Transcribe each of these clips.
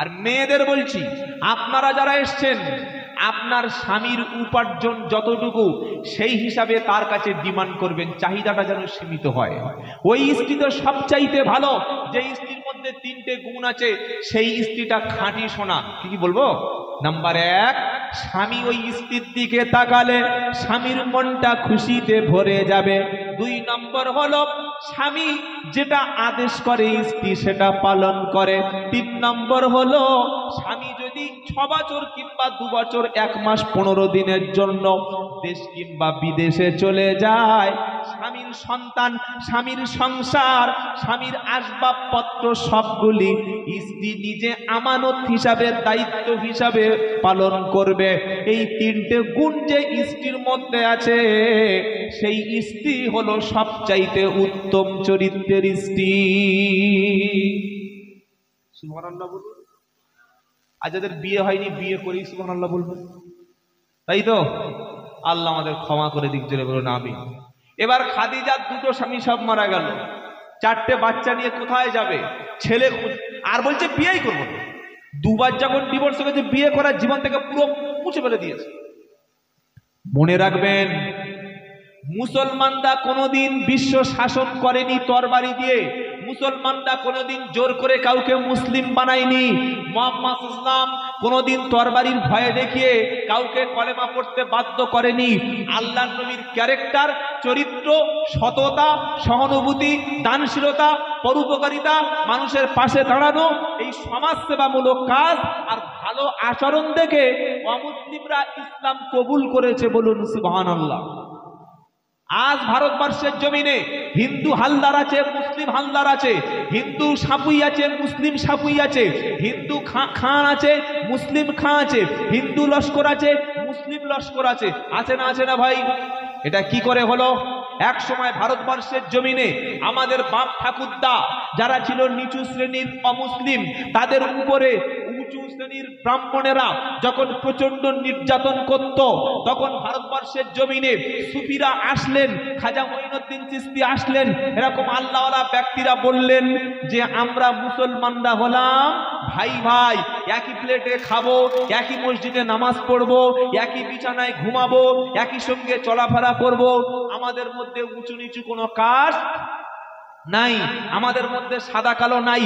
আর মেয়েদের বলছি, আপনারা যারা এসছেন, আপনার স্বামীর উপার্জন যতটুকু সেই হিসাবে তার কাছে ডিমান্ড করবেন, চাহিদাটা যেন সীমিত হয়। ওই স্ত্রী তো সবচাইতে ভালো, যে স্ত্রীর মধ্যে 3টে গুণ আছে, সেই স্ত্রীটা খাঁটি সোনা। কি বলবো? নাম্বার 1, স্বামী ওই স্ত্রীর দিকে তাকালে স্বামীর মনটা খুশিতে ভরে যাবে। 2 নম্বর হলো স্বামী যেটা আদেশ করে স্ত্রী সেটা পালন করে। 3 নম্বর হলো স্বামী যদি 6 বছর কিংবা 2 বছর 1 মাস 15 দিনের জন্য দেশ কিংবা বিদেশে চলে যায়, স্বামীর সন্তান, স্বামীর সংসার, স্বামীর আসবাবপত্র সবগুলি স্ত্রী নিজে আমানত হিসাবে, দায়িত্ব হিসাবে পালন করবে। এই 3টে গুণ যে স্ত্রীর মধ্যে আছে, সেই স্ত্রী হলো সবচাইতে উত্তম চরিত্রের স্ত্রী। সুবহানাল্লাহ বলুন। আর যাদের বিয়ে হয়নি, বিয়ে করেই সুবহানাল্লাহ বলবেন, তাই তো? আল্লাহ আমাদের ক্ষমা করে দিক, জোরে বলুন আমিন। এবার খাদিজার 2টো স্বামী সব মারা গেল, 4টে বাচ্চা নিয়ে কোথায় যাবে? ছেলে আর বলছে বিয়েই করবো না। 2 বার যখন ডিভোর্স হয়েছে, বিয়ে করার জীবন থেকে পুরো মুছে ফেলে দিয়েছে। মনে রাখবেন, মুসলমানরা কোনোদিন বিশ্ব শাসন করেনি তরবারি দিয়ে, মুসলমানরা কোনোদিন জোর করে কাউকে মুসলিম বানায়নি। মুহাম্মদ ইসলাম কোনোদিন তরবারির ভয়ে দেখিয়ে কাউকে কলেমা পড়তে বাধ্য করেনি। আল্লাহর নবীর ক্যারেক্টার, চরিত্র, সততা, সহানুভূতি, দানশীলতা, পরোপকারিতা, মানুষের পাশে দাঁড়ানো, এই সমাজসেবামূলক কাজ আর ভালো আচরণ দেখে অমুসলিমরা ইসলাম কবুল করেছে। বলুন সুবহানাল্লাহ। আজ ভারতবর্ষের জমিনে হিন্দু হালদার আছে, মুসলিম হালদার আছে, হিন্দু সাপুই আছে, মুসলিম সাপুই আছে, হিন্দু খান আছে, মুসলিম খাঁ আছে, হিন্দু লস্কর আছে, মুসলিম লস্কর আছে। আছে না? আছে না ভাই? এটা কি করে হলো? এক সময় ভারতবর্ষের জমিনে আমাদের বাপ ঠাকুরদা যারা ছিল নিচু শ্রেণীর অমুসলিম, তাদের উপরে উঁচু শ্রেণীর ব্রাহ্মণেরা যখন প্রচন্ড নির্যাতন করত, তখন ভারতবর্ষের জমিনে সুফিরা আসলেন, খাজা মঈনুদ্দিন চিশতি আসলেন, এরকম আল্লাহওয়ালা ব্যক্তিরা বললেন যে আমরা মুসলমানরা হলাম ভাই ভাই, একই প্লেটে খাবো, একই মসজিদে নামাজ পড়বো, একই বিছানায় ঘুমাবো, একই সঙ্গে চলাফেরা করব, আমাদের মধ্যে উঁচু নিচু কোনো কাস্ট নাই, আমাদের মধ্যে সাদা কালো নাই।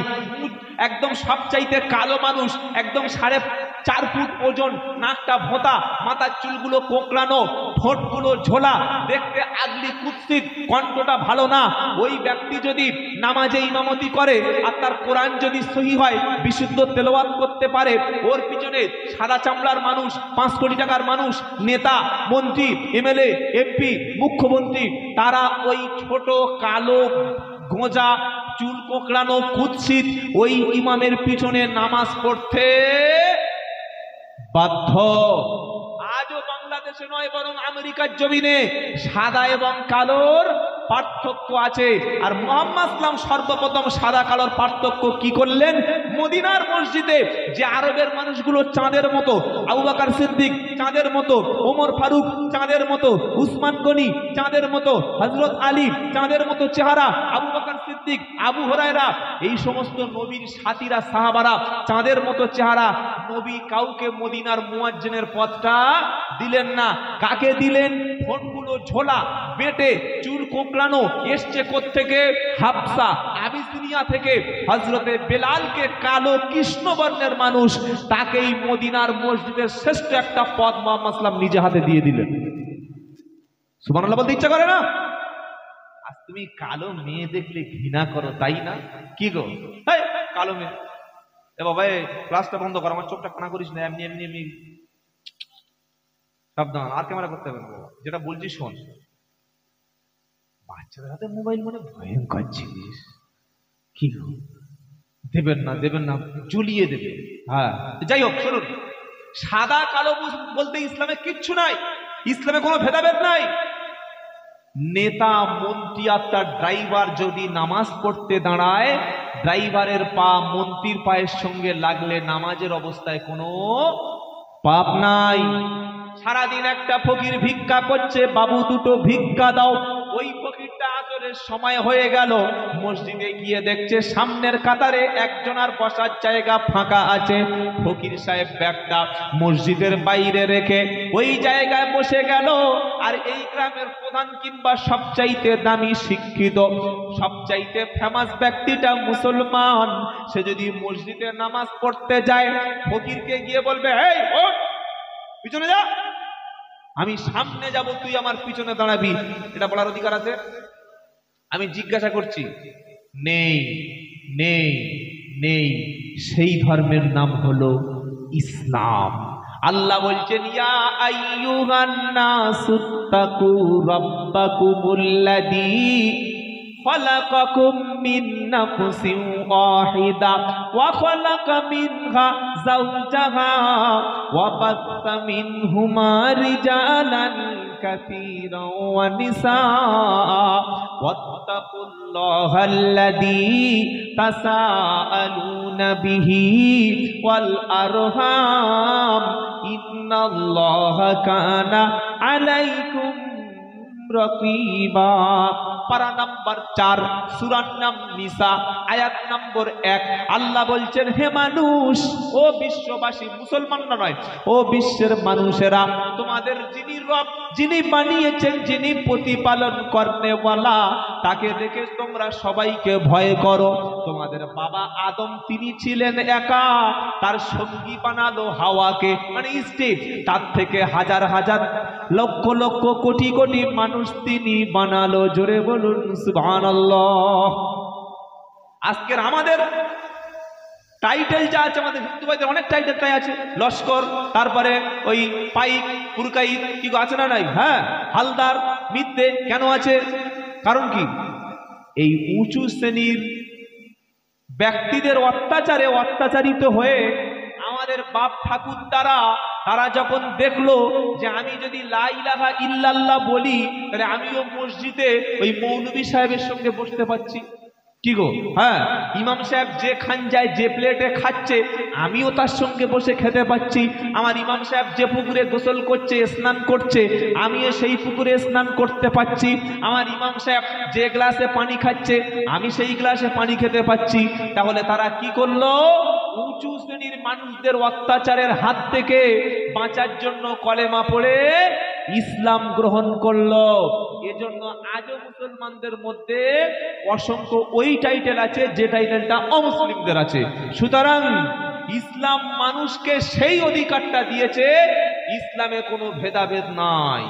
একদম সবচাইতে কালো মানুষ, একদম 4.5 ফুট ওজন, নাকটা ভোঁতা, মাথার চুলগুলো কোঁকড়ানো, ঠোঁটগুলো ঝোলা, দেখতে আগলি কুৎসিত, কণ্ঠটা ভালো না, ওই ব্যক্তি যদি নামাজে ইমামতি করে আর তার কোরআন যদি সহি হয়, বিশুদ্ধ তেলাওয়াত করতে পারে, ওর পিছনে সাদা চামড়ার মানুষ, 5 কোটি টাকার মানুষ, নেতা, মন্ত্রী, এমএলএ, এমপি, মুখ্যমন্ত্রী, তারা ওই ছোট কালো গোঁজা, চুল কোঁকড়ানো, কুৎসিত ওই ইমামের পিছনে নামাজ পড়তে বাধ্য। আজও বাংলাদেশে নয়, বরং আমেরিকার জমিনে সাদা এবং কালোর পার্থক্য আছে। আর মুহাম্মদ ইসলাম সর্বপ্রথম সাদা কালোর পার্থক্য কি করলেন? মদিনার মসজিদে যে আরবের মানুষগুলো চাঁদের মতো, আবু বকর সিদ্দিক চাঁদের মতো, ওমর ফারুক চাঁদের মতো, উসমান গনি চাঁদের মতো, হযরত আলী চাঁদের মতো চেহারা, আবু বকর সিদ্দিক, আবু হুরায়রা, এই সমস্ত নবীর সাথীরা, সাহাবারা চাঁদের মতো চেহারা। নবী কাউকে মদিনার মুয়াজ্জিনের পদটা দিলেন না। কাকে দিলেন? ফোনগুলো ঝোলা, বেটে, চুল কোঁকড়ানো, এসছে কোত্থেকে? হাবসা, আবিসিনিয়া থেকে। হযরতে বেলালকে, কালো কৃষ্ণবর্ণের মানুষ, তাকেই মদিনার মসজিদের শ্রেষ্ঠ একটা পদ মুহাম্মদ সাল্লাল্লাহু নিজে হাতে দিয়ে দিলেন। সুবহানাল্লাহ বলতে ইচ্ছা করে না? আজ তুমি কালো মেয়ে দেখলে ঘৃণা করো, তাই না? কি গো, কালো মেয়ে, এ বাবা ক্লাসটা বন্ধ কর, আমার চোখটা কানা করিস না, এমনি এমনি এমনি সাবধান, আর ক্যামেরা করতে হবে না বাবা, যেটা বলছি শোন। বাচ্চাদের হাতে মোবাইল মানে ভয়ঙ্কর জিনিস। কি গো, দেবেন না, দেবেন না, জ্বলিয়ে দেবে। হ্যাঁ, যাই হোক শুনুন, সাদা কালো বলতে ইসলামে কিচ্ছু নাই, ইসলামে কোনো ভেদাভেদ নাই। নেতা, মন্ত্রী আর তার ড্রাইভার যদি নামাজ পড়তে দাঁড়ায়, ড্রাইভারের পা মন্ত্রীর পায়ের সঙ্গে লাগলে নামাজের অবস্থায় কোনো পাপ নাই। সারাদিন একটা ফকির ভিক্ষা করছে, বাবু 2টো ভিক্ষা দাও, ওই ফকিরটা আসরের সময় হয়ে গেল, মসজিদে গিয়ে দেখছে সামনের কাতারে একজনের বসার জায়গা ফাঁকা আছে। ফকির সাহেব ব্যাগটা মসজিদের বাইরে রেখে ওই জায়গায় বসে গেল। আর এই গ্রামের প্রধান কিংবা সবচাইতে দামি শিক্ষিত, সবচাইতে ফেমাস ব্যক্তিটা মুসলমান, সে যদি মসজিদে নামাজ পড়তে যায়, ফকিরকে গিয়ে বলবে, এই ওঠ, পিছনে যা, আমি সামনে যাব, তুই আমার পিছনে দাঁড়াবি, এটা বলার অধিকার আছে? আমি জিজ্ঞাসা করছি, নেই নেই নেই। সেই ধর্মের নাম হলো ইসলাম। আল্লাহ বলছেন, ইয়া আইয়ুহান নাসুত্তাকু রাব্বাকুমুল্লাযী خلقكم من نفس واحدة وخلق منها زوجها وبث منهما رجالا كثيرا ونساء واتقوا الله الذي تساءلون به والأرحام إن الله كان عليكم রকিবা। পারা নাম্বার 4, সূরার নাম নিসা, আয়াত নম্বর 1। আল্লাহ বলছেন, হে মানুষ, ও বিশ্ববাসী, মুসলমানরা নয়, ও বিশ্বের মানুষেরা, তোমাদের যিনি রব, যিনি বানিয়েছেন, যিনি প্রতিপালন করনেওয়ালা, তাকে দেখে তোমরা সবাইকে ভয় করো। তোমাদের বাবা আদম, তিনি ছিলেন একা, তার সঙ্গী বানালো হাওয়াকে, মানে স্ত্রী, তার থেকে হাজার হাজার লক্ষ লক্ষ কোটি কোটি মানুষ তিনি বানালো। জোরে বলুন সুবহানাল্লাহ। আজকের আমাদের টাইটেল যা আছে, আমাদের হিন্দু ভাইদের অনেক টাইটেল আছে, লস্কর, তারপরে ওই পাইক, পুরকাইত, কি আছে না নাই? হ্যাঁ, হালদার, মিদ্দে, কেন আছে? কারণ কি? এই উঁচু শ্রেণীর ব্যক্তিদের অত্যাচারে অত্যাচারিত হয়ে আমাদের বাপ ঠাকুর তারা যখন দেখলো যে আমি যদি লা ইলাহা ইল্লাল্লাহ বলি, তাহলে আমিও মসজিদে ওই মৌলভী সাহেবের সঙ্গে বসতে পারছি। কি গো? হ্যাঁ, ইমাম সাহেব যে খানজায় যে প্লেটে খাচ্ছে, আমিও তার সঙ্গে বসে খেতে পাচ্ছি। আমার ইমাম সাহেব যে পুকুরে গোসল করছে, স্নান করছে, আমিও সেই পুকুরে স্নান করতে পাচ্ছি। আমার ইমাম সাহেব যে গ্লাসে পানি খাচ্ছে, আমি সেই গ্লাসে পানি খেতে পাচ্ছি। তাহলে তারা কি করলো? উঁচু শ্রেণীর মানুষদের অত্যাচারের হাত থেকে বাঁচার জন্য কলেমা পড়ে ইসলাম গ্রহণ করলো। এজন্য আজও মুসলমানদের মধ্যে অসংখ্য ওই টাইটেল আছে যে টাইটেলটা অমুসলিমদের আছে। সুতরাং ইসলাম মানুষকে সেই অধিকারটা দিয়েছে, ইসলামে কোনো ভেদাভেদ নাই।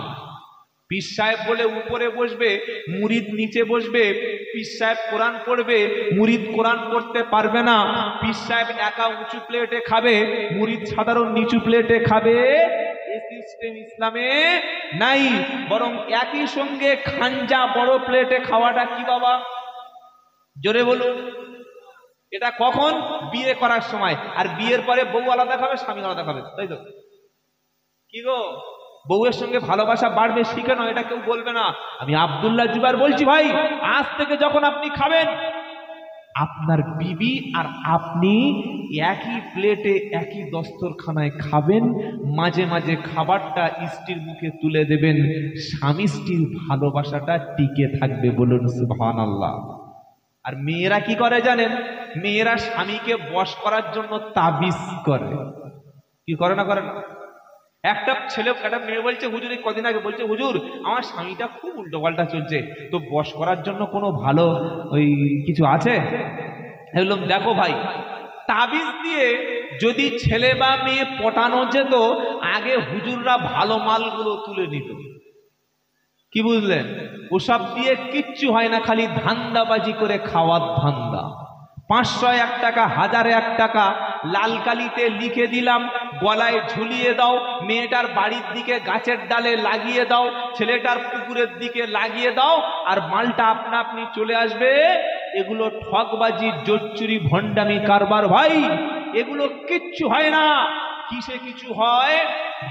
পীর সাহেব বলে উপরে বসবে, মুরিদ নিচে বসবে। পীর সাহেব কোরআন পড়বে, মুরিদ কোরআন পড়তে পারবে না। পীর সাহেব একা উঁচু প্লেটে খাবে, মুরিদ সাধারণ নিচু প্লেটে খাবে, এই সিস্টেম ইসলামে নাই। বরং একই সঙ্গে খানজা বড় প্লেটে খাওয়াটা কি বাবা? জোরে বলুন। এটা কখন? বিয়ে করার সময়। আর বিয়ের পরে বউ আলাদা খাবে, স্বামী আলাদা খাবে, তাই তো? কি গো, বউয়ের সঙ্গে ভালোবাসা বাড়বে শিখে নয়, এটা কেউ বলবে না। আমি আব্দুল্লাহ জুবাইর বলছি, ভাই, আজ থেকে যখন আপনি খাবেন, আপনার বিবি আর আপনি একই প্লেটে একই দস্তরখানায় খাবেন, মাঝে মাঝে খাবারটা স্ত্রীর মুখে তুলে দেবেন, স্বামী স্ত্রীর ভালোবাসাটা টিকে থাকবে। বলুন সুবহানাল্লাহ। আর মেয়েরা কি করে জানেন? মেয়েরা স্বামীকে বশ করার জন্য তাবিজ করে। কি করে না? করে না? একটা ছেলে, একটা মেয়ে বলছে, হুজুর, এই কদিন আগে বলছে, হুজুর, আমার স্বামীটা খুব উল্টো পাল্টা চলছে, তো বশ করার জন্য কোনো ভালো ওই কিছু আছে? বললাম, দেখো ভাই, তাবিজ দিয়ে যদি ছেলে বা মেয়ে পটানো যেত, আগে হুজুররা ভালো মালগুলো তুলে নিত। কি বুঝলেন? ওসব দিয়ে কিচ্ছু হয় না, খালি ধান্দাবাজি করে খাওয়ার ধান্দা। 500 1 টাকা, 1000 1 টাকা লাল কালিতে লিখে দিলাম, গলায় ঝুলিয়ে দাও, মেয়েটার বাড়ির দিকে গাছের ডালে লাগিয়ে দাও, ছেলেটার পুকুরের দিকে লাগিয়ে দাও, আর মালটা আপনা আপনি চলে আসবে। এগুলো ঠকবাজি, জোচ্চুরি, ভণ্ডামি কারবার ভাই। এগুলো কিচ্ছু হয় না। কিসে কিছু হয়?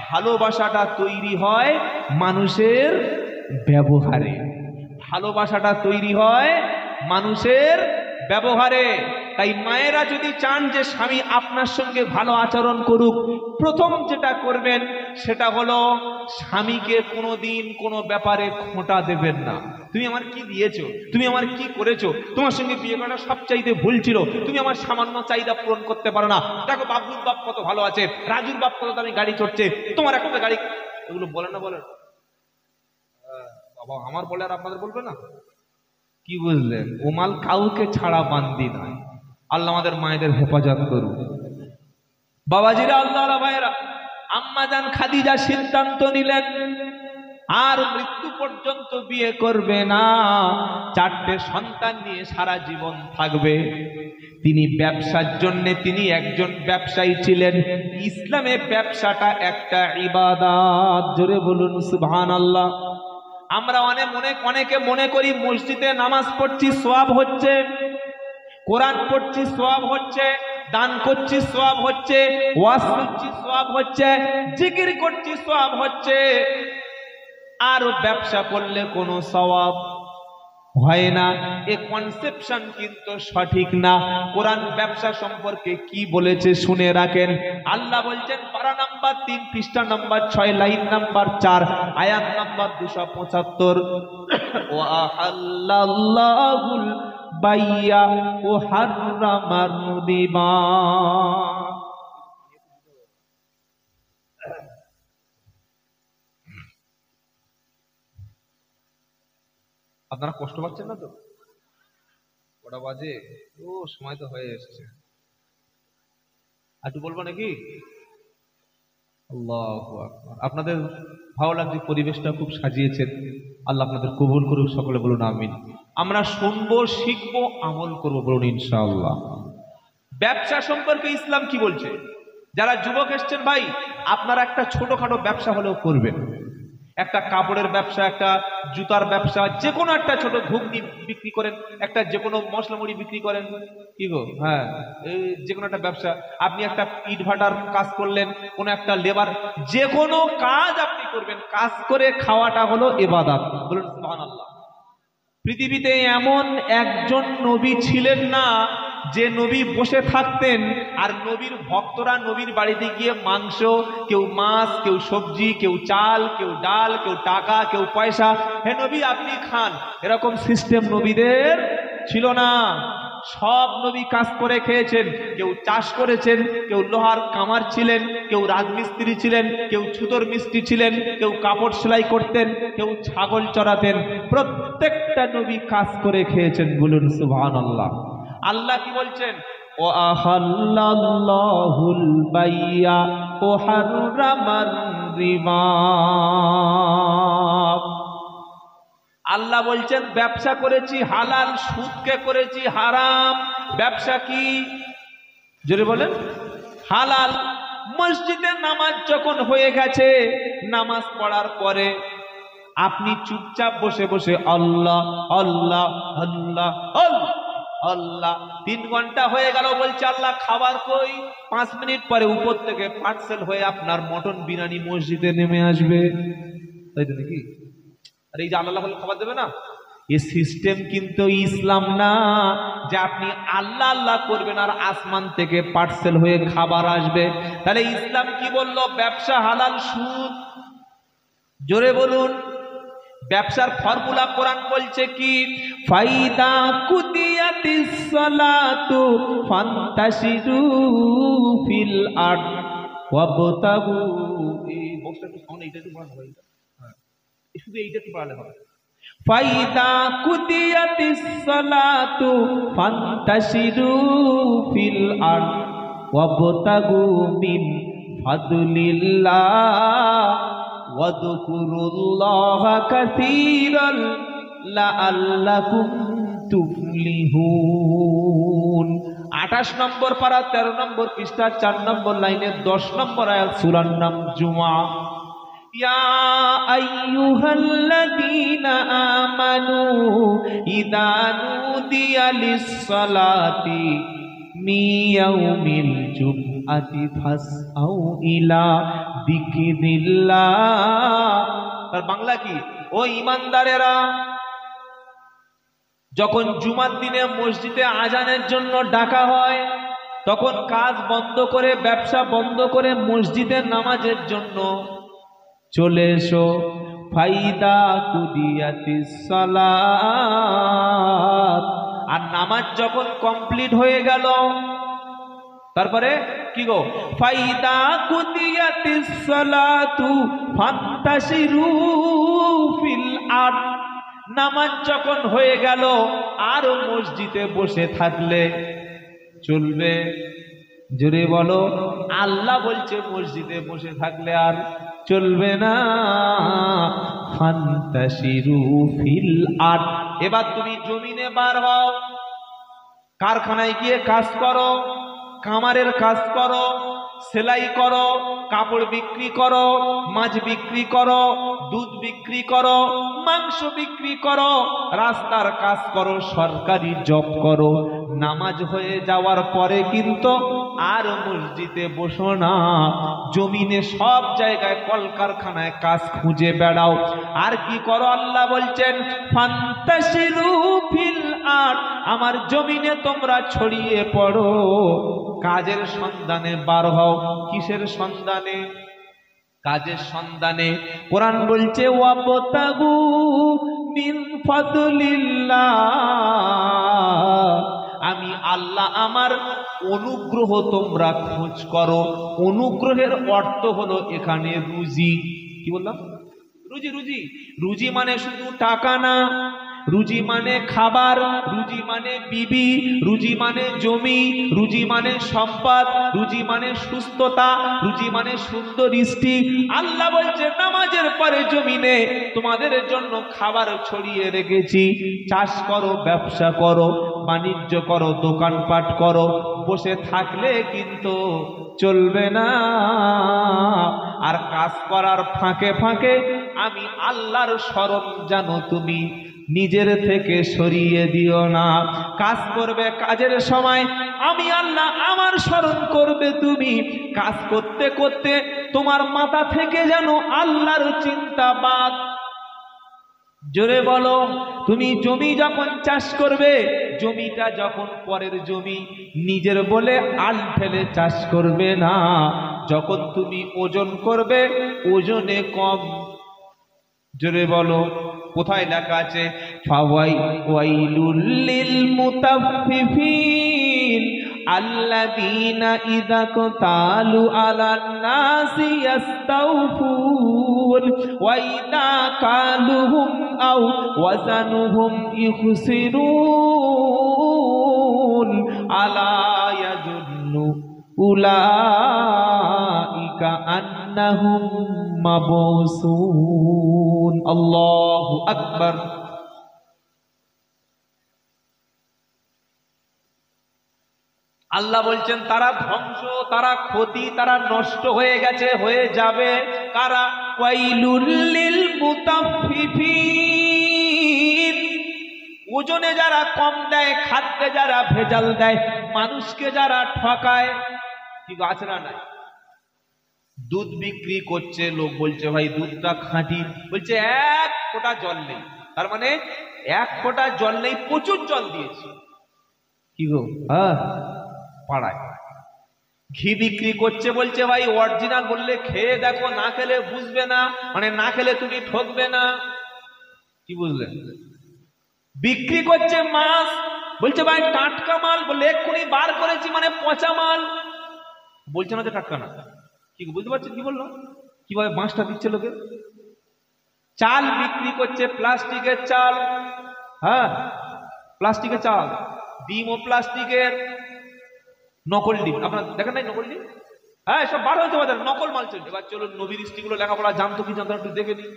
ভালোবাসাটা তৈরি হয় মানুষের ব্যবহারে, ভালোবাসাটা তৈরি হয় মানুষের ব্যবহারে। তাই মায়েরা যদি চান যে স্বামী আপনার সঙ্গে ভালো আচরণ করুক, প্রথম যেটা করবেন সেটা হলো স্বামীকে কোনোদিন কোনো ব্যাপারে খোঁটা দেবেন না। তুমি আমার কি দিয়েছো, তুমি আমার কি করেছো, তোমার সঙ্গে বিয়ে করাটা সবচাইতে ভুল ছিল, তুমি আমার সামান্য চাহিদা পূরণ করতে পারো না, দেখো বাবুর বাপ কত ভালো আছে, রাজুর বাপ কত দামি গাড়ি চড়ছে, তোমার একটা গাড়ি, এগুলো বলে না? বলেন বাবা, আমার বলে আর আপনাদের বলবে না? কি বুঝলেন? ও মাল কাউকে ছাড়া বান্দি নয়। আল্লাহ আমাদের মায়েদের হেফাজত করুন। বাবাজিরা, আল্লাহ ভাইয়েরা, আম্মা জান খাদিজা সিদ্ধান্ত নিলেন আর মৃত্যু পর্যন্ত বিয়ে করবে না, 4টে সন্তান নিয়ে সারা জীবন থাকবে। তিনি ব্যবসার জন্য, তিনি একজন ব্যবসায়ী ছিলেন। ইসলামে ব্যবসাটা একটা ইবাদত। জোরে বলুন সুবহানাল্লাহ। আমরা অনেকে মনে করি মসজিদে নামাজ পড়ছি সওয়াব হচ্ছে, কোরআন পড়ছি সওয়াব হচ্ছে, দান করছি সওয়াব হচ্ছে, ওয়াজ করছি সওয়াব হচ্ছে, জিকির করছি সওয়াব হচ্ছে, আর ব্যবসা করলে কোনো সওয়াব হয় না। এই কনসেপশন কিন্তু সঠিক না। কোরআন ব্যবসা সম্পর্কে কি বলেছে শুনে রাখেন। আল্লাহ বলছেন পারা নাম্বার 3 পৃষ্ঠা নাম্বার 6 লাইন নাম্বার 4 আয়াত নাম্বার 275, ওয়া আহাল্লাল্লাহুল বাইয়া ওয়া হাররামার রিবা। আপনারা কষ্ট পাচ্ছেন না তো? কটা বাজে? ও সময় তো হয়ে এসেছে। একটু বলবো নাকি? আল্লাহু আকবার। আপনাদের ভালো লাগছে, পরিবেশটা খুব সাজিয়েছেন। আল্লাহ আপনাদের কবুল করুক, সকলে বলুন আমিন। আমরা শুনবো, শিখবো, আমল করবো, বলুন ইনশাআল্লাহ। ব্যবসা সম্পর্কে ইসলাম কি বলছে? যারা যুবক এসছেন ভাই, আপনারা একটা ছোটখাটো ব্যবসা হলেও করবেন। একটা কাপড়ের ব্যবসা, একটা জুতার ব্যবসা, যে কোনো একটা ছোট ঘুগনি বিক্রি করেন, একটা যে কোনো মশলা মুড়ি বিক্রি করেন, কি গো, হ্যাঁ, যে কোনো একটা ব্যবসা। আপনি একটা ইট ভাটার কাজ করলেন, কোনো একটা লেবার, যে কোনো কাজ আপনি করবেন, কাজ করে খাওয়াটা হলো ইবাদত। বলুন সুবহানাল্লাহ। পৃথিবীতে এমন একজন নবী ছিলেন না যে নবী বসে থাকতেন আর নবীর ভক্তরা নবীর বাড়িতে গিয়ে মাংস, কেউ মাছ, কেউ সবজি, কেউ চাল, কেউ ডাল, কেউ টাকা, কেউ পয়সা, হে নবী আপনি খান, এরকম সিস্টেম নবীদের ছিল না। সব নবী কাজ করে খেয়েছেন। কেউ চাষ করেছেন, কেউ লোহার কামার ছিলেন, কেউ রাজমিস্ত্রি ছিলেন, কেউ ছুতোর মিস্ত্রি ছিলেন, কেউ কাপড় সেলাই করতেন, কেউ ছাগল চড়াতেন। প্রত্যেকটা নবী কাজ করে খেয়েছেন। বলুন সুবহানাল্লাহ। আল্লাহ কি বলছেন? ও আহাল্লাল্লাহুল বাইয়া ও হাররামার রিবা। আল্লাহ বলছেন ব্যবসা করেছি হালাল, সুদকে করেছি হারাম। ব্যবসা কি? জোরে বলেন। হালাল। মসজিদে নামাজ যখন হয়ে গেছে, নামাজ পড়ার পরে আপনি চুপচাপ বসে বসে আল্লাহ আল্লাহ আল্লাহ আল্লাহ আল্লাহ, 3 ঘন্টা হয়ে গেল, বলছে আল্লাহ খাবার কই? 5 মিনিট পরে উপর থেকে পার্সেল হয়ে আপনার মটন বিরিয়ানি মসজিদে নেমে আসবে, তাই তো নাকি? আর এই যে আল্লাহ বলে খাবার দেবে না, এই সিস্টেম কিন্তু ইসলাম না যে আপনি আল্লাহ আল্লাহ করবেন আর আসমান থেকে পার্সেল হয়ে খাবার আসবে। তাহলে ইসলাম কি বলল? ব্যবসা হালাল, সুদ। জোরে বলুন। ব্যবসার ফর্মুলা কোরআন বলছে কি? ফাইদা কুদিয়াতিস সালাতু ফান্তাশিরু ফিল আরদ ওয়াবতাগু। এই বক্সটা একটু সাউন্ড, এইটা একটু বাড়ানো হবে। হ্যাঁ, শুধু এইটা একটু বাড়ালে হবে। ফাইদা কুদিয়াতিস সালাতু ফান্তাশিরু ফিল আরদ ওয়াবতাগু মিন ফাদলিল্লাহ ওয়াযকুরুল্লাহা কাসীরান লাআল্লাকুম তুফলিহুন। 28 নম্বর পারা 13 নম্বর পৃষ্ঠা 4 নম্বর লাইনে 10 নম্বর আয়াত, সূরার নাম জুমা। ইয়া আইয়ুহাল্লাযীনা আমানু ইযা নুদিয়া লিস-সালাতি মিন ইয়াউমিল জুমআতি ফাসআউ ইলা যিকরিল্লাহ। তার বাংলা কি? ও ঈমানদারেরা, যখন জুমার দিনে মসজিদে আজানের জন্য ডাকা হয় তখন কাজ বন্ধ করে ব্যবসা বন্ধ করে মসজিদে নামাজের জন্য চলে এসো। ফাইদা কুদিয়াতিস সালাত, আর নামাজ যখন কমপ্লিট হয়ে গেল তারপরে কি গো, ফাইদা কুদিয়াতিস সালাতু ফান্তাশিরু ফিল আরদ, নামাজ যখন হয়ে গেল আর মসজিদে বসে থাকলে চলবে? জোরে বলো। আল্লাহ বলছে মসজিদে বসে থাকলে আর চলবে না। ফান্তাশিরু ফিল আরদ, এবার তুমি জমিনে বার হও, কারখানায় গিয়ে কাজ করো, কামারের কাজ করো, সেলাই করো, কাপড় বিক্রি করো, মাছ বিক্রি করো, দুধ বিক্রি করো, মাংস বিক্রি করো, রাস্তার কাজ করো, সরকারি জব করো। নামাজ হয়ে যাওয়ার পরে কিন্তু আর মসজিদে বসো না, জমিনে সব জায়গায় কলকারখানায় কাজ খুঁজে বেড়াও। আর কি করো? আল্লাহ বলছেন ফান্তাশিরু ফিল আরদ, আমার জমিনে তোমরা ছড়িয়ে পড়ো, কাজের সন্ধানে বার হও। কিসের সন্ধানে? কাজের সন্ধানে। কোরআন বলছে ওয়াবতাগু মিন ফাদলিল্লাহ, আমি আল্লাহ আমার অনুগ্রহ তোমরা খোঁজ করো। অনুগ্রহের অর্থ হলো এখানে রুজি। কি বললাম? রুজি। রুজি রুজি মানে শুধু টাকা না, রুজি মানে খাবার, রুজি মানে বিবি, রুজি মানে জমি, রুজি মানে সম্পদ, রুজি মানে সুস্থতা, রুজি মানে সুন্দর স্ত্রী। আল্লাহ বলছে নামাজের পরে জমিনে তোমাদের জন্য খাবার ছড়িয়ে রেখেছি, চাষ করো, ব্যবসা করো, বাণিজ্য করো, দোকানপাট করো। বসে থাকলে কিন্তু চলবে না। আর কাজ করার ফাঁকে ফাঁকে আমি আল্লাহর স্মরণ জানো তুমি নিজের থেকে সরিয়ে দিও না। কাজ করবে, কাজের সময় আমি আল্লাহ আমার স্মরণ করবে তুমি। কাজ করতে করতে তোমার মাথা থেকে যেন আল্লাহর চিন্তা বাদ। জোরে বলো। তুমি জমি যখন চাষ করবে, জমিটা যখন পরের জমি, নিজের বলে আল ফেলে চাষ করবে না। যখন তুমি ওজন করবে, ওজনে কম। জোরে বলো। কোথায় লেখা আছে? ফাওয়াইলুল লিল মুতাফফিফিন আল্লাযীনা ইযা কাতালু আলান নাসি ইস্তাওফুন ওয়া ইযা কালুহুম আও ওয়াজানুহুম ইখসিরুন আলা ইয়াযুন্নু উলাইকা আন্নাহুম মাবসুন। আল্লাহু আকবার। আল্লাহ বলছেন তারা ধ্বংস, তারা ক্ষতি, তারা নষ্ট হয়ে গেছে, হয়ে যাবে। কারা? ওয়াইলুল লিল মুতাফফিফিন, ওজনে যারা কম দেয়, খাদ্যে যারা ভেজাল দেয়, মানুষকে যারা ঠকায়। কি আছে না? নাই। দুধ বিক্রি করছে, লোক বলছে ভাই দুধটা খাঁটি, বলছে এক ফোঁটা জল নেই। তার মানে এক ফোঁটা জল নেই, প্রচুর জল দিয়েছি। কি গো? পাড়ায় ঘি বিক্রি করছে, বলছে ভাই অরিজিনাল, বললে খেয়ে দেখো, না খেলে বুঝবে না, মানে না খেলে তুমি ঠকবে না। কি বুঝলেন? বিক্রি করছে মাছ, বলছে ভাই টাটকা মাল, বললে এক্ষুনি বার করেছি, মানে পচা মাল। বলছে না যে টাটকা না। কি বুঝতে পারছেন কি বললো? কিভাবে বাঁশটা দিচ্ছে লোকে। চাল বিক্রি করছে, প্লাস্টিকের চাল। হ্যাঁ, প্লাস্টিকের চাল। ডিমও প্লাস্টিকের, নকল ডিম। আপনার দেখেন নাই নকল ডিম? হ্যাঁ, সব বার হয়েছে বাজার, নকল মাল চলছে। এবার চলুন নবীর স্ত্রীগুলো লেখাপড়া জানতো কি জানতো একটু দেখে নিই।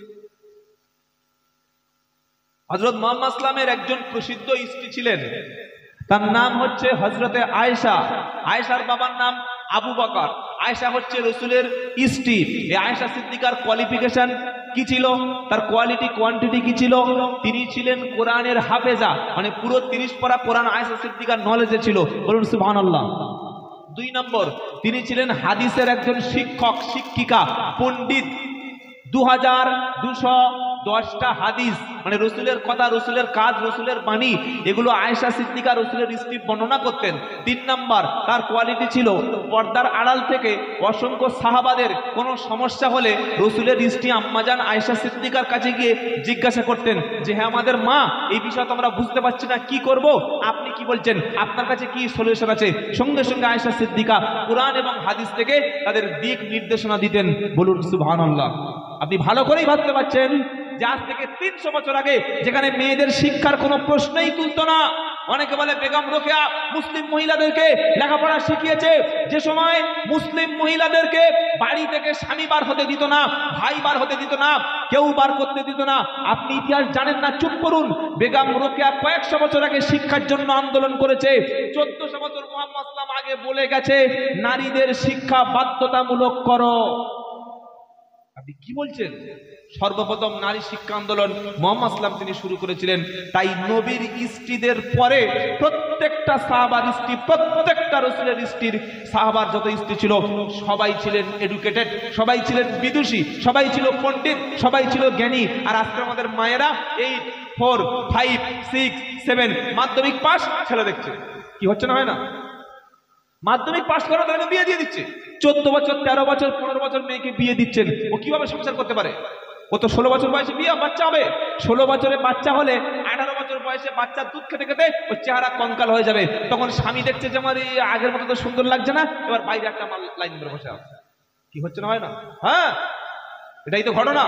হযরত মুহাম্মদ সাল্লামের একজন প্রসিদ্ধ স্ত্রী ছিলেন, তার নাম হচ্ছে হযরতে আয়েশা। আয়েশার বাবার নাম আবু বকর। আয়েশা হচ্ছে রাসূলের স্ত্রী। এই আয়েশা সিদ্দিকার কোয়ালিফিকেশন কি ছিল, তার কোয়ালিটি কোয়ান্টিটি কি ছিল? তিনি ছিলেন কোরআনের হাফেজা, মানে পুরো 30 পারা কোরআন আয়েশা সিদ্দিকার নলেজে ছিল। বলুন সুবহানাল্লাহ। 2 নম্বর, তিনি ছিলেন হাদিসের একজন শিক্ষক, শিক্ষিকা, পণ্ডিত। 2200 10টা হাদিস মানে রসুলের কথা, রসুলের কাজ, রসুলের বাণী, এগুলো আয়েশা সিদ্দিকা রসুলের স্ত্রী বর্ণনা করতেন। 3 নাম্বার তার কোয়ালিটি ছিল পর্দার আড়াল থেকে অসংখ্য সাহাবাদের কোনো সমস্যা হলে রসুলের স্ত্রী আম্মাজান আয়েশা সিদ্দিকার কাছে গিয়ে জিজ্ঞাসা করতেন যে হ্যাঁ আমাদের মা, এই বিষয় তো আমরা বুঝতে পারছি না, কি করব, আপনি কি বলছেন, আপনার কাছে কি সলিউশন আছে। সঙ্গে সঙ্গে আয়েশা সিদ্দিকা কুরআন এবং হাদিস থেকে তাদের দিক নির্দেশনা দিতেন। বলুন সুবহানাল্লাহ। আপনি ভালো করেই ভাবতে পারছেন যে আজ থেকে 300 বছর আগে যেখানে মেয়েদের শিক্ষার কোনো প্রশ্নই তুলতো না, অনেকে বলে বেগম রোকেয়া মুসলিম মহিলাদেরকে লেখাপড়া শিখিয়েছে, যে সময় মুসলিম মহিলাদেরকে বাড়ি থেকে স্বামী বার হতে দিত না, ভাই বার হতে দিত না, কেউ বার করতে দিত না। আপনি ইতিহাস জানেন না, চুপ করুন। বেগম রোকেয়া কয়েকশো বছর আগে শিক্ষার জন্য আন্দোলন করেছে। 1400 বছর মুহাম্মদ সাল্লাল্লাহু আলাইহি ওয়াসাল্লাম আগে বলে গেছে নারীদের শিক্ষা বাধ্যতামূলক করো। আপনি কি বলছেন? সর্বপ্রথম নারী শিক্ষা আন্দোলন মুহাম্মদ সাল্লাল্লাহু আলাইহি ওয়াসাল্লাম তিনি শুরু করেছিলেন। তাই নবীর স্ত্রীদের পরে প্রত্যেকটা সাহাবার স্ত্রী, প্রত্যেকটা রাসূলের স্ত্রীর সাহাবার যত স্ত্রী ছিল সবাই ছিলেন এডুকেটেড, সবাই ছিলেন বিদুষী, সবাই ছিল পণ্ডিত, সবাই ছিল জ্ঞানী। আর আজকে আমাদের মায়েরা 8, 4, 5, 6, 7 মাধ্যমিক পাস ছেলে দেখছে, কি হচ্ছে না হয় না? মাধ্যমিক পাস করা তাহলে বিয়ে দিয়ে দিচ্ছে। 14 বছর, 13 বছর, 15 বছর মেয়েকে বিয়ে দিচ্ছেন। ও কিভাবে সংসার করতে পারে? ও তো 16 বছর বয়সে বিয়ে বাচ্চা হবে। 16 বছরে বাচ্চা হলে 18 বছর বয়সে বাচ্চার দুধ খেতে খেতে ওর চেহারা কঙ্কাল হয়ে যাবে। তখন স্বামী দেখছে যে আমার এই আগের মতো তো সুন্দর লাগছে না, এবার বাইরে একটা মাল লাইন ধরে বসে আছে। কি হচ্ছে না হয় না? হ্যাঁ, এটাই তো ঘটনা।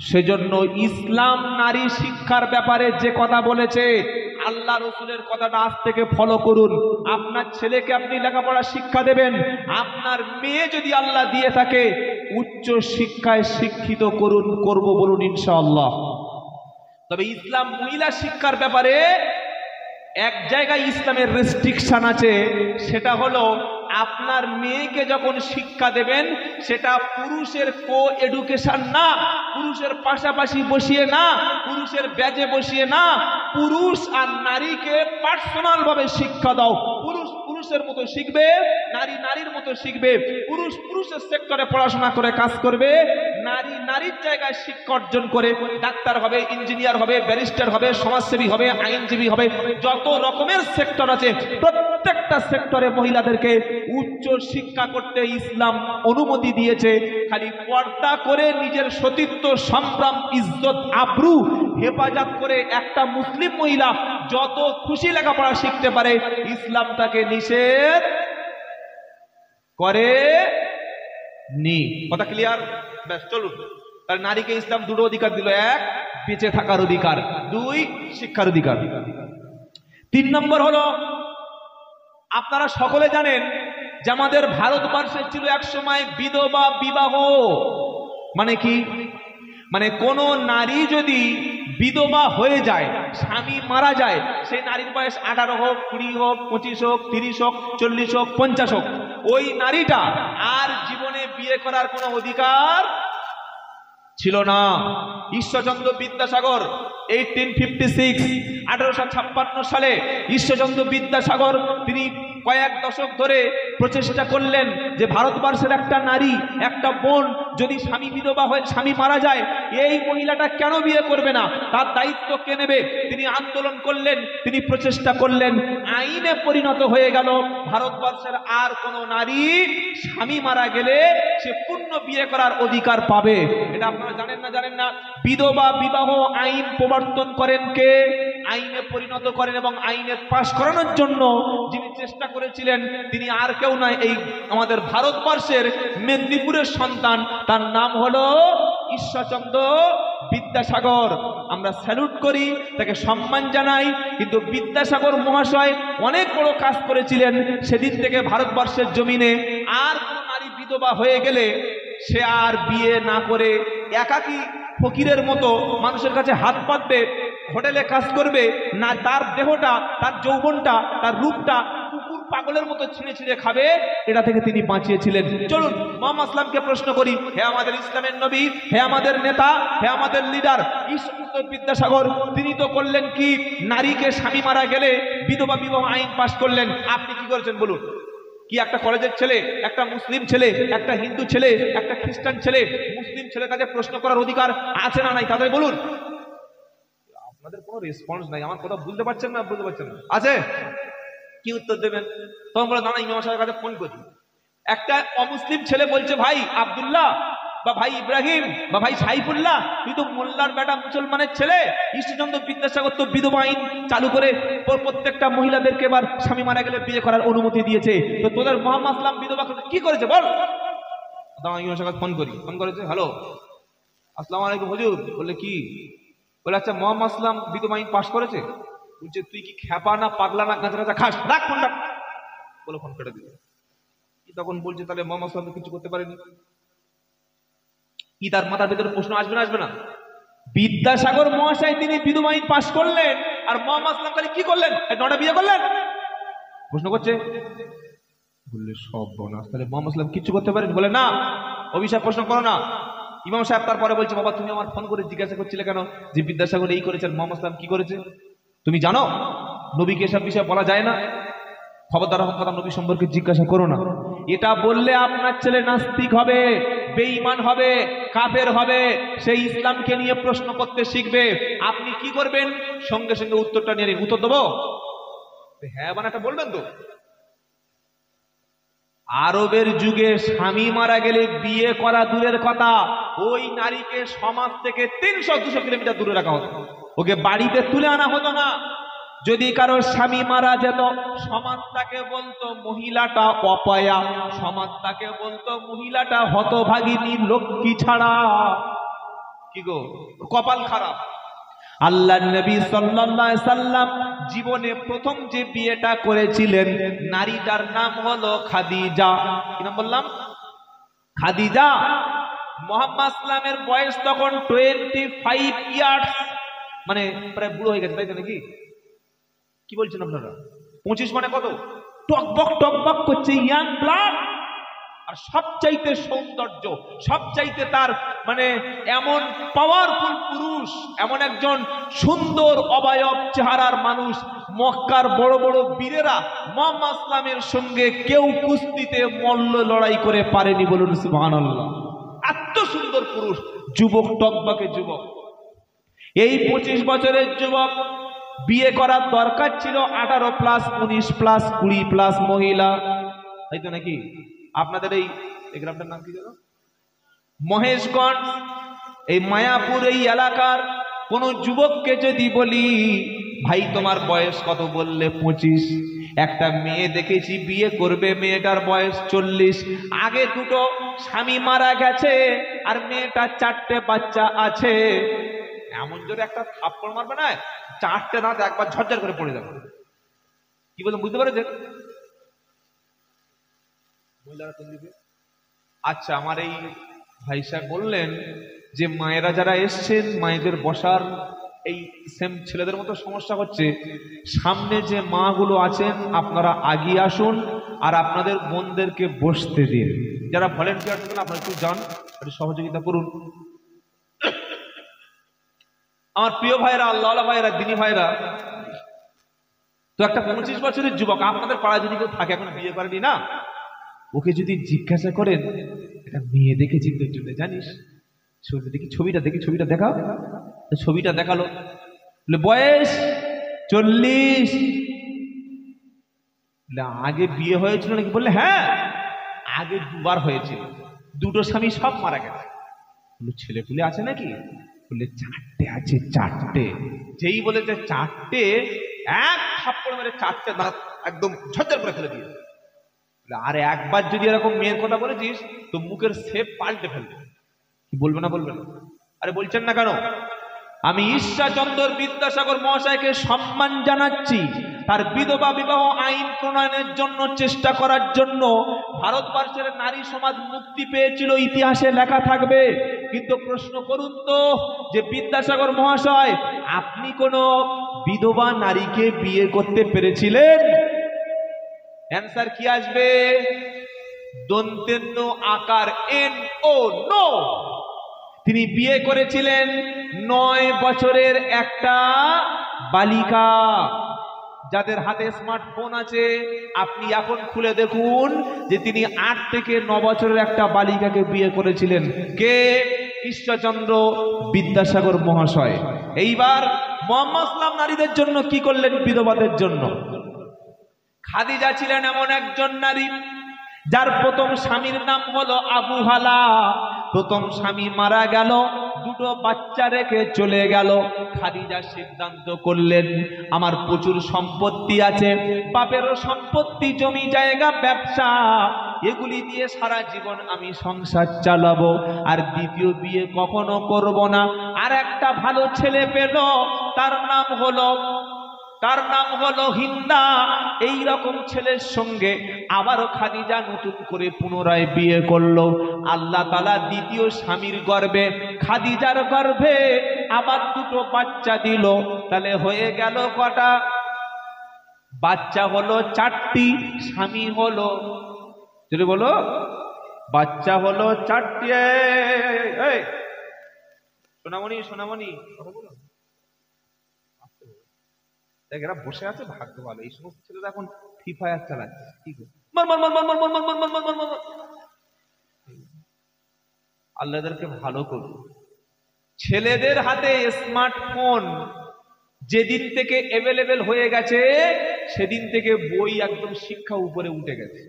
সেজন্য ইসলাম নারী শিক্ষার ব্যাপারে যে কথা বলেছে, আল্লাহ রসুলের কথাটা আজ থেকে ফলো করুন। আপনার ছেলেকে আপনি লেখাপড়া শিক্ষা দেবেন, আপনার মেয়ে যদি আল্লাহ দিয়ে থাকে উচ্চ শিক্ষায় শিক্ষিত করব বলুন ইনশাআল্লাহ। তবে ইসলাম মহিলা শিক্ষার ব্যাপারে এক জায়গায় ইসলামের রেস্ট্রিকশন আছে, সেটা হলো আপনার মেয়েকে যখন শিক্ষা দেবেন সেটা পুরুষের কো এডুকেশন না, পুরুষের পাশাপাশি বসিয়ে না, পুরুষের ব্যাজে বসিয়ে না, পুরুষ আর নারীকে পার্সোনাল ভাবে শিক্ষা দাও। পুরুষ পুরুষের মতো শিখবে, নারী নারীর মতো শিখবে। পুরুষ পুরুষের সেক্টরে পড়াশোনা করে কাজ করবে, নারী নারীর জায়গায় শিক্ষা অর্জন করে ডাক্তার হবে, ইঞ্জিনিয়ার হবে, ব্যারিস্টার হবে, সমাজসেবী হবে, আইনজীবী হবে। যত রকমের সেক্টর আছে প্রত্যেকটা সেক্টরে মহিলাদেরকে উচ্চ শিক্ষা করতে ইসলাম অনুমতি দিয়েছে। খালি পর্দা করে নিজের সতীত্ব, সম্ভ্রম, ইজ্জত, আবরু হেফাজত করে একটা মুসলিম মহিলা যত খুশি লেখাপড়া শিখতে পারে, ইসলাম তাকে নিষেধ করে নি। কথা ক্লিয়ার? ব্যাস, চলুন। তার নারীকে ইসলাম দুটো অধিকার দিল: 1 বেঁচে থাকার অধিকার, 2 শিক্ষার অধিকার। 3 নম্বর হলো, আপনারা সকলে জানেন যে আমাদের ভারতবর্ষে ছিল এক সময় বিধবা বিবাহ। মানে কি? মানে কোন নারী যদি বিধবা হয়ে যায়, স্বামী মারা যায়, সেই নারীর বয়স 18 হোক, 20 হোক, 25 হোক, 30 হোক, 40 হোক, 50 হোক, ওই নারীটা আর জীবনে বিয়ে করার কোনো অধিকার ছিল না। ঈশ্বরচন্দ্র বিদ্যাসাগর 1856 সালে ঈশ্বরচন্দ্র বিদ্যাসাগর তিনি কয়েক দশক ধরে প্রচেষ্টা করলেন যে ভারতবর্ষের একটা নারী, একটা বোন যদি স্বামী বিধবা হয়ে, স্বামী মারা যায়, এই মহিলাটা কেন বিয়ে করবে না, তার দায়িত্ব কে নেবে? তিনি আন্দোলন করলেন, তিনি প্রচেষ্টা করলেন, আইনে পরিণত হয়ে গেল ভারতবর্ষের আর কোনো নারী স্বামী মারা গেলে সে পূর্ণ বিয়ে করার অধিকার পাবে। এটা আপনারা জানেন না? জানেন না? বিধবা বিবাহ আইন প্রবর্তন করেন কে? আইনে পরিণত করেন এবং আইনের পাশ করানোর জন্য যিনি চেষ্টা করেছিলেন তিনি আর কেউ নয়, এই আমাদের ভারতবর্ষের মেদিনীপুরের সন্তান, তার নাম হলো ঈশ্বরচন্দ্র বিদ্যাসাগর। আমরা স্যালুট করি, তাকে সম্মান জানাই। কিন্তু বিদ্যাসাগর মহাশয় অনেক বড় কাজ করেছিলেন। সেদিন থেকে ভারতবর্ষের জমিনে আর কোন নারী বিধবা হয়ে গেলে সে আর বিয়ে না করে একাকী ফকিরের মতো মানুষের কাছে হাত পাতবে, হোটেলে কাজ করবে না, তার দেহটা, তার যৌবনটা, তার রূপটা কুকুর পাগলের মতো ছিঁড়ে ছিঁড়ে খাবে, এটা থেকে তিনি বাঁচিয়েছিলেন। চলুন মুহাম্মদ ইসলামকে প্রশ্ন করি, হে আমাদের ইসলামের নবী, হে আমাদের নেতা, হে আমাদের লিডার ঈশ্বরচন্দ্র বিদ্যাসাগর, তিনি তো করলেন কি? নারীকে স্বামী মারা গেলে বিধবা বিবাহ আইন পাশ করলেন। আপনি কি করেছেন বলুন? কি একটা কলেজের ছেলে, একটা মুসলিম ছেলে, একটা হিন্দু ছেলে, একটা খ্রিস্টান ছেলে, মুসলিম ছেলের কাছে প্রশ্ন করার অধিকার আছে না নাই? তাদের বলুন। আপনাদের কোনো রেসপন্স নাই, আমার কথা বুঝতে পারছেন না? বুঝতে পারছেন না? আছে? কি উত্তর দেবেন? তখন বলে দাঁড়া ইমাম সাহেবের কাছে ফোন করি। একটা অমুসলিম ছেলে বলছে, ভাই আব্দুল্লাহ বা ভাই ইব্রাহিম বা ভাই সাইফুল্লাহ, তুই তো মোল্লার বেটা, মুসলমানের ছেলে, ঈশ্বরচন্দ্র বিদ্যাসাগর তো বিধবা আইন চালু করে প্রত্যেকটা মহিলাদেরকে এবার স্বামী মারা গেলে বিয়ে করার অনুমতি দিয়েছে, তো তোদের মোহাম্মদ আসলাম বিধবা কি করেছে বল। ইমাম সাহেব ফোন করি, ফোন করেছে, হ্যালো আসসালামু আলাইকুম হুজুর। বলে কি? বলে আচ্ছা মোহাম্মদ আসলাম বিধবা আইন পাশ করেছে। বলছে তুই কি খ্যাপা না পাগলা না গাঁজা গাঁজা খাস? রাখ ফোনটা, বলে ফোন কেটে দিল। তখন বলছে তাহলে মোহাম্মদ আসলাম কিছু করতে পারেনি? কি তার মাথার ভিতরে প্রশ্ন আসবে না আসবে না? বিদ্যাসাগর মহাশয় তিনি বিধবা আইন পাশ করলেন, আর মোহাম্মদ আসলাম খালি কি করলেন? 9টা বিয়ে করলেন। প্রশ্ন করছে, বললে সব বনাস, তাহলে মোহাম্মদ আসলাম কিছু করতে পারেন? বলে না, অভিশাপ প্রশ্ন করো না। ইমাম সাহেব তারপরে বলছে, বাবা তুমি আমার ফোন করে জিজ্ঞাসা করছিলে কেন যে বিদ্যাসাগর এই করেছেন, মোহাম্মদ আসলাম কি করেছে? তুমি জানো নবীকে এসব বিষয়ে বলা যায় না? খবরদার রকম কথা নবী সম্পর্কে জিজ্ঞাসা করো না। এটা বললে আপনার ছেলে নাস্তিক হবে, বেঈমান হবে, কাফের হবে, সেই ইসলামকে নিয়ে প্রশ্ন করতে শিখবে। আপনি কি করবেন? সঙ্গে সঙ্গে উত্তরটা নিয়ে নিন। উত্তর দেবো? হ্যাঁ বানাটা বলবেন তো। আরবের যুগে স্বামী মারা গেলে বিয়ে করা দূরের কথা, ওই নারীকে সমাজ থেকে 300-200 কিলোমিটার দূরে রাখা হতো, ওকে বাড়িতে তুলে আনা হতো না। যদি কারোর স্বামী মারা যেত, সমাজ তাকে বলতো মহিলাটা অপয়া, সমাজ তাকে বলতো মহিলাটা হতভাগিনী, লক্ষ্মী ছাড়া, কি গো কপাল খারাপ। আল্লাহর নবী সাল্লাল্লাহু আলাইহি সাল্লাম জীবনে প্রথম যে বিয়েটা করেছিলেন, নারীটার নাম হলো খাদিজা। কি নাম বললাম? খাদিজা। মুহাম্মদ সাল্লামের বয়স তখন 25 ইয়ার্স, মানে প্রায় বুড়ো হয়ে গেছে, তাই তো নাকি? কি বলছেন আপনারা? 25 মানে কত? টকবক টকবক করছে, ইয়াং ব্লাড। আর সবচাইতে সৌন্দর্য, সবচাইতে তার মানে এমন পাওয়ারফুল পুরুষ, এমন একজন সুন্দর অবয়ব চেহারার মানুষ, মক্কার বড় বড় বীরেরা মুহাম্মদ ইসলামের সঙ্গে কেউ কুস্তিতে মল্ল লড়াই করে পারেনি, বলুন সুবহানাল্লাহ। এত সুন্দর পুরুষ, যুবক, টকবকে যুবক। এই 25 বছরের যুবক বিয়ে করার দরকার ছিল 18+, 19+, 20+ মহিলা, তাই তো নাকি? আপনাদের এই গ্রামটার নাম কি জানো? মহেশগঞ্জ, এই মায়াপুর এই এলাকার কোন যুবককে যদি বলি ভাই তোমার বয়স কত, বললে 25। একটা মেয়ে দেখেছি বিয়ে করবে, মেয়েটার বয়স 40, আগে দুটো স্বামী মারা গেছে আর মেয়েটা 4টে বাচ্চা আছে, এমন জোরে একটা থাপ্পড় মারবে না, 4টে দাঁত একবার ঝরঝর করে পড়ে যাবে। কি বলছেন বুঝতে পেরেছেন? আচ্ছা, আমার এই ভাই সাহেব বললেন যে মায়েরা যারা এসছেন, মায়েদের বসার এই সেম ছেলেদের মতো সমস্যা হচ্ছে, সামনে যে মা গুলো আছেন আপনারা আগিয়ে আসুন আর আপনাদের বোনদেরকে বসতে দিন। যারা ভলেন্টিয়ার থাকেন আপনারা একটু যান, একটু সহযোগিতা করুন। আমার প্রিয় ভাইরা, আল্লাহওয়ালা ভাইরা, দিনী ভাইরা, তো একটা 25 বছরের যুবক আপনাদের পাড়ায় যদি কেউ থাকে, এখন বিয়ে করেনি না, ওকে যদি জিজ্ঞাসা করেন এটা মেয়ে দেখে চিন্তার জন্য, জানিস দেখি ছবিটা, দেখি ছবিটা দেখাও, ছবিটা দেখালো, বয়স 40, আগে বিয়ে হয়েছিল নাকি? বললে হ্যাঁ আগে 2বার হয়েছিল, 2টো স্বামী সব মারা গেছে। ছেলে পুলে আছে নাকি? বললে 4টে আছে, 4টে। যেই বলেছে 4টে, এক থাপ্পড় মেরে 4টে দাঁত একদম ঝরঝর করে ফেলে দিয়ে। আর একবার যদি এরকম মেয়ের কথা বলেছিস তো মুখের শেপ পাল্টে ফেলবে। কি বলবে না বলবে না? আরে বলছেন না কেন? আমি ঈশ্বরচন্দ্র বিদ্যাসাগর মহাশয়কে সম্মান জানাচ্ছি, তার বিধবা বিবাহ আইন প্রণয়নের জন্য চেষ্টা করার জন্য ভারতবর্ষের নারী সমাজ মুক্তি পেয়েছিল, ইতিহাসে লেখা থাকবে। কিন্তু প্রশ্ন করুন তো যে বিদ্যাসাগর মহাশয় আপনি কোন বিধবা নারীকে বিয়ে করতে পেরেছিলেন? অ্যান্সার কি আসবে? দন্তেন্য আকার NO, নো। তিনি বিয়ে করেছিলেন 9 বছরের একটা বালিকা, যাদের হাতে স্মার্টফোন আছে, আপনি এখন খুলে দেখুন যে তিনি 8 থেকে 9 বছরের একটা বালিকাকে বিয়ে করেছিলেন। কে? ঈশ্বরচন্দ্র বিদ্যাসাগর মহাশয়। এইবার মুহাম্মদ সাল্লাল্লাহু আলাইহি নারীদের জন্য কি করলেন? বিধবাদের জন্য। খাদিজা ছিলেন এমন একজন নারী যার প্রথম স্বামীর নাম হলো আবু হালা। প্রথম স্বামী মারা গেল, দুটো বাচ্চা রেখে চলে গেল। খাদিজা সিদ্ধান্ত করলেন, আমার প্রচুর সম্পত্তি আছে, বাপেরও সম্পত্তি, জমি জায়গা, ব্যবসা, এগুলি দিয়ে সারা জীবন আমি সংসার চালাবো, আর দ্বিতীয় বিয়ে কখনো করব না। আর একটা ভালো ছেলে পেল, তার নাম হলো হিন্দা। এই রকম ছেলের সঙ্গে আবারও খাদিজা নতুন করে পুনরায় বিয়ে করলো। আল্লাহ তাআলা দ্বিতীয় স্বামীর গর্ভে, খাদিজার গর্ভে আবার দুটো বাচ্চা দিল। তাহলে হয়ে গেল কটা? বাচ্চা হলো 4টি, স্বামী হলো, যদি বলো, বাচ্চা হলো 4টি। এই সোনামণি কথা বলো। এরা বসে আছে, ভাগ্য ভালো, এই সমস্ত ছেলেরা এখন ফ্রি ফায়ার চালাচ্ছে। আল্লাহদেরকে ভালো করুন। ছেলেদের হাতে স্মার্টফোন যেদিন থেকে অ্যাভেলেবেল হয়ে গেছে, সেদিন থেকে বই একদম শিক্ষা উপরে উঠে গেছে।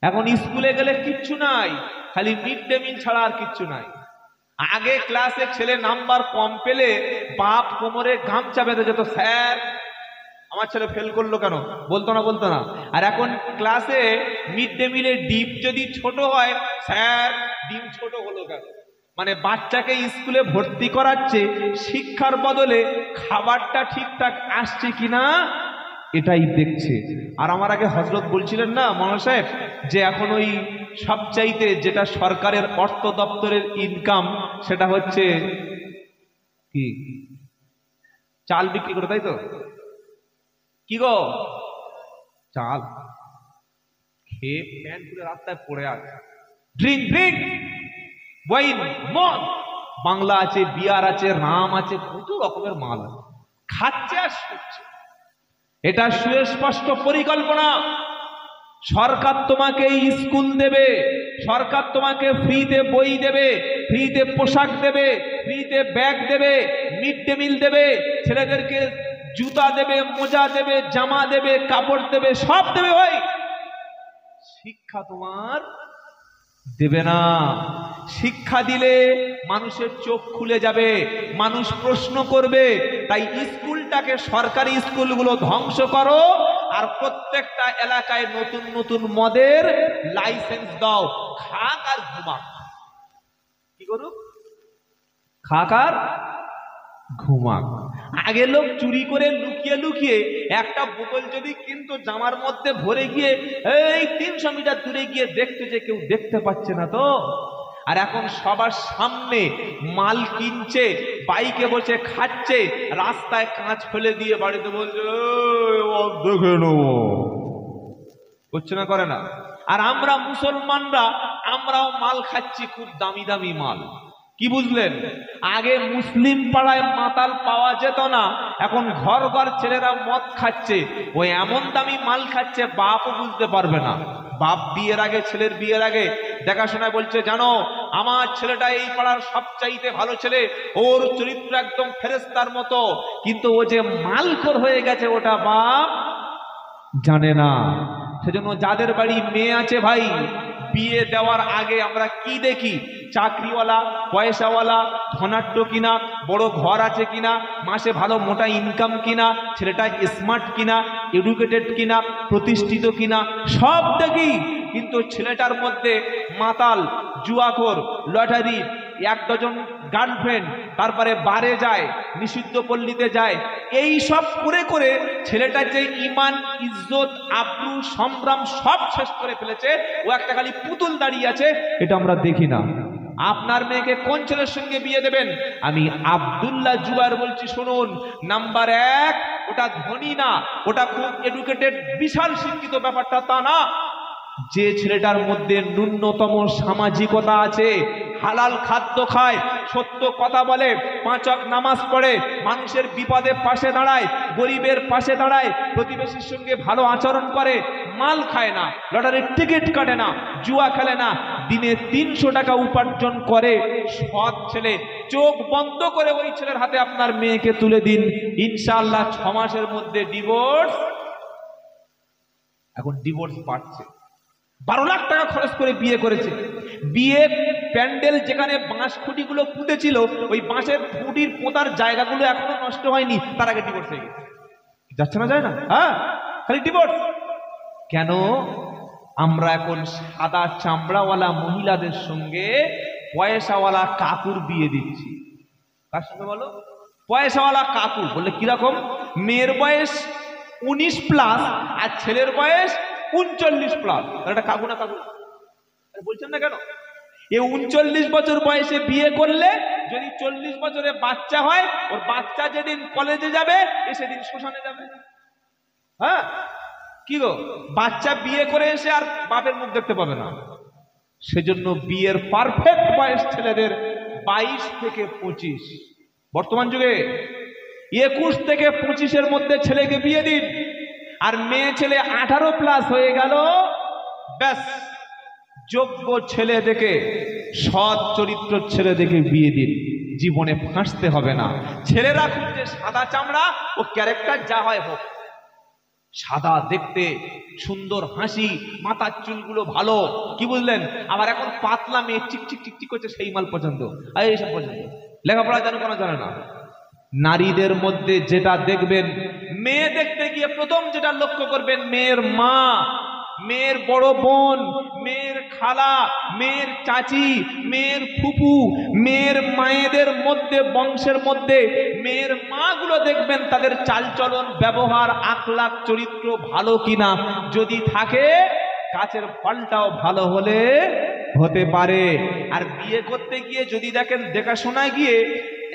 এখন স্কুলে গেলে কিচ্ছু নাই, খালি মিড ডে মিল ছাড়া আর কিচ্ছু নাই। আগে ক্লাসে ছেলে নাম্বার কম পেলে বাপ কোমরে গামছা বেঁধে যেত, স্যার আমার ছেলে ফেল করলো কেন, বলতো না। আর এখন ক্লাসে মিড ডে মিলে ডিম যদি ছোট হয়, স্যার ডিম ছোট হলো কেন। মানে বাচ্চাকে স্কুলে ভর্তি করাচ্ছে, শিক্ষার বদলে খাবারটা ঠিকঠাক আসছে কিনা এটাই দেখছে। আর আমার আগে হযরত বলছিলেন না মাওলানা সাহেব, যে এখন ওই সবচাইতে যেটা সরকারের অর্থ দপ্তরের ইনকাম, সেটা হচ্ছে কি? চাল বিক্রি করে, তাই তো? কি গো? চাল খেয়ে প্যান্ট খুলে রাস্তায় পড়ে আছে। ড্রিঙ্ক, ওয়াইন, মদ, বাংলা আছে, বিয়ার আছে, রাম আছে, কত রকমের মাল আছে, খাচ্ছে আর শুচ্ছে। এটা সুস্পষ্ট পরিকল্পনা। সরকার তোমাকে স্কুল দেবে, সরকার তোমাকে ফ্রিতে বই দেবে, ফ্রিতে পোশাক দেবে, ফ্রিতে ব্যাগ দেবে, মিড ডে মিল দেবে, ছেলেদেরকে জুতা দেবে, মোজা দেবে, জামা দেবে, কাপড় দেবে, সব দেবে। ভাই, শিক্ষা তোমার দেবে না। শিক্ষা দিলে মানুষের চোখ খুলে যাবে, মানুষ প্রশ্ন করবে। তাই স্কুলটাকে, সরকারি স্কুলগুলো ধ্বংস করো, আর প্রত্যেকটা এলাকায় নতুন নতুন মদের লাইসেন্স দাও। খাক আর ঘুমাক। কি করুক? খাক আর ঘুমাক। আগে লোক চুরি করে লুকিয়ে লুকিয়ে একটা বোতল যদি কিন্তু জামার মধ্যে ভরে গিয়ে এই 300 মিটার দূরে গিয়ে দেখতে, যে কেউ দেখতে পাচ্ছে না তো। আর এখন সবার সামনে মাল কিনছে, বাইকে বসে খাচ্ছে, রাস্তায় কাঁচ ফেলে দিয়ে বাড়িতে বলছে দেখে নেবো, করছে না, করে না। আর আমরা মুসলমানরা, আমরাও মাল খাচ্ছি, খুব দামি দামি মাল। কি বুঝলেন? আগে মুসলিম পাড়ায় মাতাল পাওয়া যেত না, এখন ঘর ঘর ছেলেরা মদ খাচ্ছে, ওই এমন দামি মাল খাচ্ছে বাপও বুঝতে পারবে না। বাপ বিয়ের আগে, ছেলের বিয়ের আগে দেখাশোনায় বলছে, জানো আমার ছেলেটা এই পাড়ার সবচাইতে ভালো ছেলে, ওর চরিত্র একদম ফেরেশতার মতো, কিন্তু ও যে মালখোর হয়ে গেছে ওটা বাপ জানে না। সেজন্য যাদের বাড়ি মেয়ে আছে ভাই, বিয়ে দেওয়ার আগে আমরা কি দেখি? চাকরিওয়ালা, পয়সাওয়ালা, ধনাঢ্য কিনা, বড় ঘর আছে কিনা, মাসে ভালো মোটা ইনকাম কিনা, ছেলেটা স্মার্ট কিনা, এডুকেটেড কিনা, প্রতিষ্ঠিত কিনা, সব দেখি। কিন্তু ছেলেটার মধ্যে মাতাল, জুয়াখোর, লটারি, 1 ডজন গার্লফ্রেন্ড, তারপরে বারে যায়, নিষিদ্ধ পল্লীতে যায়, এই সব করে করে ছেলেটার যে ইমান, ইজ্জত, আব্রু, সংগ্রাম সব শেষ করে ফেলেছে। ও একটা খালি পুতুল দাঁড়িয়ে আছে, এটা আমরা দেখি না। আপনার মেয়েকে কোন ছেলের সঙ্গে বিয়ে দেবেন? আমি আব্দুল্লাহ জুবায়ের বলছি, শুনুন। নাম্বার 1, ওটা ধনী না, ওটা খুব এডুকেটেড, বিশাল শিক্ষিত, ব্যাপারটা তা না। যে ছেলেটার মধ্যে ন্যূনতম সামাজিকতা আছে, হালাল খাদ্য খায়, সত্য কথা বলে, 5 ওয়াক্ত নামাজ পড়ে, মানুষের বিপদে পাশে দাঁড়ায়, গরিবের পাশে দাঁড়ায়, প্রতিবেশীর সঙ্গে ভালো আচরণ করে, মাল খায় না, লটারির টিকিট কাটে না, জুয়া খেলে না, দিনে 300 টাকা উপার্জন করে, সৎ ছেলে, চোখ বন্ধ করে ওই ছেলের হাতে আপনার মেয়েকে তুলে দিন, ইনশাআল্লাহ 6 মাসের মধ্যে ডিভোর্স। এখন ডিভোর্স পাচ্ছে, 12 লাখ টাকা খরচ করে বিয়ে করেছে, বিয়ে প্যান্ডেল যেখানে বাঁশ খুঁটিগুলো পুঁতেছিল ওই বাঁশের খুঁটির পোঁতার জায়গাগুলো এখনো নষ্ট হয়নি, তার আগে ডিভোর্স হয়ে গেছে। যাচ্ছে না, যায় না, হ্যাঁ, খালি ডিভোর্স। কেন? আমরা এখন সাদা চামড়াওয়ালা মহিলাদের সঙ্গে পয়সাওয়ালা কাকুর বিয়ে দিচ্ছি। কার সঙ্গে বলো? পয়সাওয়ালা কাকু। বললে কিরকম? মেয়ের বয়স 19+ আর ছেলের বয়স 39+। এটা কাকু না কাকু বলছেন না কেন? এ 39 বছর বয়সে বিয়ে করলে যদি 40 বছরে বাচ্চা হয়, ওর বাচ্চা যেদিন কলেজে যাবে সেদিন শ্মশানে যাবে। হ্যাঁ, কি গো, বাচ্চা বিয়ে করে এসে আর বাপের মুখ দেখতে পাবে না। সেজন্য বিয়ের পারফেক্ট বয়স ছেলেদের 22 থেকে 25। বর্তমান যুগে 21 থেকে 25-এর মধ্যে ছেলেকে বিয়ে দিন। আর মেয়ে ছেলে 18+ হয়ে গেল, ব্যাস, যোগ্য ছেলে দেখে, সৎ চরিত্র ছেলে দেখে বিয়ে দিন, জীবনে ফাঁসতে হবে না। ছেলেরা খুঁজছে সাদা চামড়া, ও ক্যারেক্টার যা হয় হোক, সাদা দেখতে, সুন্দর হাসি, মাথার চুলগুলো ভালো, কি বুঝলেন? আবার এখন পাতলা মেয়ে চিকচিক চিকচিক করছে, সেই মাল পছন্দ, আর এইসব পছন্দ। লেখাপড়া জানো কেন? জানে না। নারীদের মধ্যে যেটা দেখবেন, মেয়ে দেখতে গিয়ে প্রথম যেটা লক্ষ্য করবেন, মেয়ের মা, মেয়ের বড় বোন, মেয়ের খালা, মেয়ের চাচি, মেয়ের ফুপু, মেয়ের মায়েদের মধ্যে, বংশের মধ্যে মেয়ের মাগুলো দেখবেন তাদের চালচলন, ব্যবহার, আখলাক, চরিত্র ভালো কিনা। যদি থাকে, কাছের ফলটাও ভালো হলে হতে পারে। আর বিয়ে করতে গিয়ে যদি দেখেন, দেখাশোনায় গিয়ে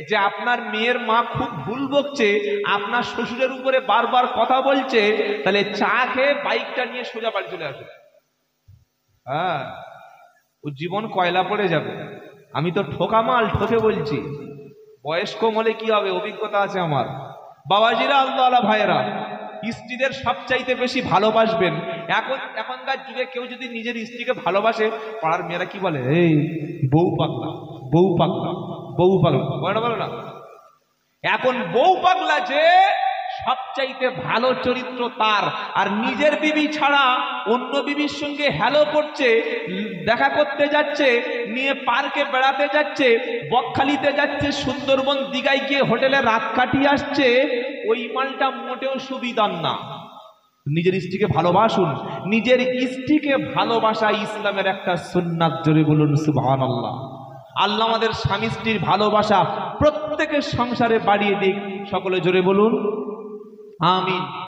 যে আপনার মেয়ের মা খুব ভুল বকছে, আপনার শ্বশুরের উপরে বারবার কথা বলছে, তাহলে চা খেয়ে বাইকটা নিয়ে সোজা বাড়ি চলে আসবে। হ্যাঁ, ও জীবন কয়লা পড়ে যাবে। আমি তো ঠোকা মাল, ঠকে বলছি। বয়স কম হলে কি হবে, অভিজ্ঞতা আছে আমার। বাবাজিরা, আল্লাহ ভাইয়েরা, স্ত্রীদের সবচাইতে বেশি ভালোবাসবেন। এখনকার যুগে কেউ যদি নিজের স্ত্রীকে ভালোবাসে, পাড়ার মেয়েরা কি বলে? এই বউ পাগলা, বউ পাগলা, বউ পাগলা, বলো না? এখন বউ পাগলা যে সবচাইতে ভালো চরিত্র তার। আর নিজের বিবি ছাড়া অন্য বিবির সঙ্গে হ্যালো করছে, দেখা করতে যাচ্ছে, নিয়ে পার্কে বেড়াতে যাচ্ছে, বকখালিতে যাচ্ছে, সুন্দরবন দিঘায় গিয়ে হোটেলে রাত কাটিয়ে আসছে, ওই মালটা মোটেও সুবিধার না। নিজের স্ত্রীকে ভালোবাসুন। নিজের স্ত্রীকে ভালোবাসা ইসলামের একটা সুন্নাত। জোরে বলুন সুবহানাল্লাহ। আল্লাহ আমাদের স্বামী স্ত্রীর ভালোবাসা প্রত্যেকের সংসারে বাড়িয়ে দিক। সকলে জোরে বলুন আমিন।